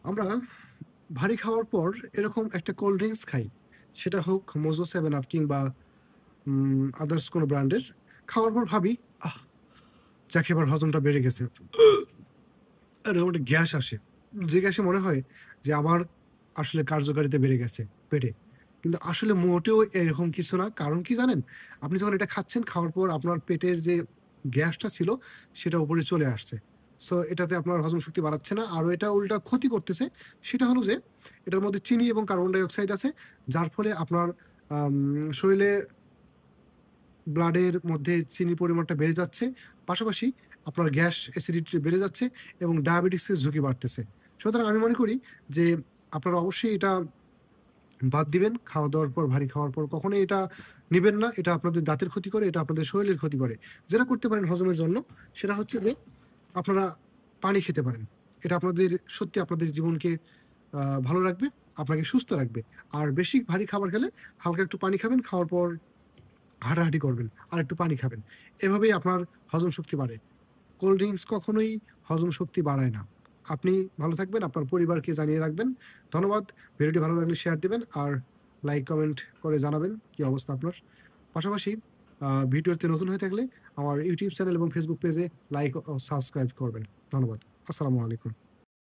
আমরা ভারী খাওয়ার পর এরকম একটা কোল্ড ড্রিঙ্কস খাই। সেটা হোক মোজো, 7 আপ কিংবা আদার্স কোনো ব্র্যান্ডের। খাওয়ার পর ভাবি, আহ! যাক এবার হজমটা বেড়ে গেছে। এরকম একটা গ্যাস আসে। যে গ্যাসে মনে হয় যে আমার আসলে কার্যকারিতা বেড়ে গেছে পেটে। কিন্তু আসলে মোটেও এরকম কিছু না। কারণ কি জানেন? আপনি যখন এটা খাচ্ছেন, খাওয়ার পর আপনার পেটের যে গ্যাসটা ছিল সেটা উপরে চলে আসছে। সো এটাতে আপনার হজম শক্তি বাড়াচ্ছে না। আরো এটা উল্টা ক্ষতি করতেছে। সেটা হলো যে এটার মধ্যে চিনি এবং কার্বন ডাই অক্সাইড আছে। যার ফলে আপনার আম শরীরে ব্লাডের মধ্যে চিনির পরিমাণটা বেড়ে যাচ্ছে। পাশাপাশি আপনার গ্যাস, অ্যাসিডিটি বেড়ে যাচ্ছে এবং ডায়াবেটিকসের ঝুঁকি বাড়তেছে। সুতরাং আমি মনে করি যে আপনারা অবশ্যই এটা বাদ দিবেন। খাওয়া-দাওয়ার পর, ভারী খাওয়ার পর কখনোই এটা নিবেন না। এটা আপনাদের দাঁতের ক্ষতি করে, এটা আপনাদের শরীরের ক্ষতি করে। যেটা করতে পারেন হজমের জন্য সেটা হচ্ছে যে আপনারা পানি খেতে পারেন। এটা আপনাদের সত্যি আপনাদের জীবনকে ভালো রাখবে, আপনাকে সুস্থ রাখবে। আর বেশি ভারী খাবার খেলে হালকা একটু পানি খাবেন, খাওয়ার পর হাঁটাহাঁটি করবেন, আর একটু পানি খাবেন। এভাবেই আপনার হজম শক্তি বাড়ে। কোল্ড ড্রিংকস কখনোই হজম শক্তি বাড়ায় না। আপনি ভালো থাকবেন, আপনার পরিবারকে জানিয়ে রাখবেন। ধন্যবাদ। ভিডিওটি ভালো লাগলে শেয়ার দিবেন আর লাইক, কমেন্ট করে জানাবেন কি অবস্থা আপনার। পাশাপাশি ভিডিওতে নতুন হয়ে থাকলে আমার ইউটিউব চ্যানেল এবং ফেসবুক পেজে লাইক ও সাবস্ক্রাইব করবেন। ধন্যবাদ। আসসালামু আলাইকুম।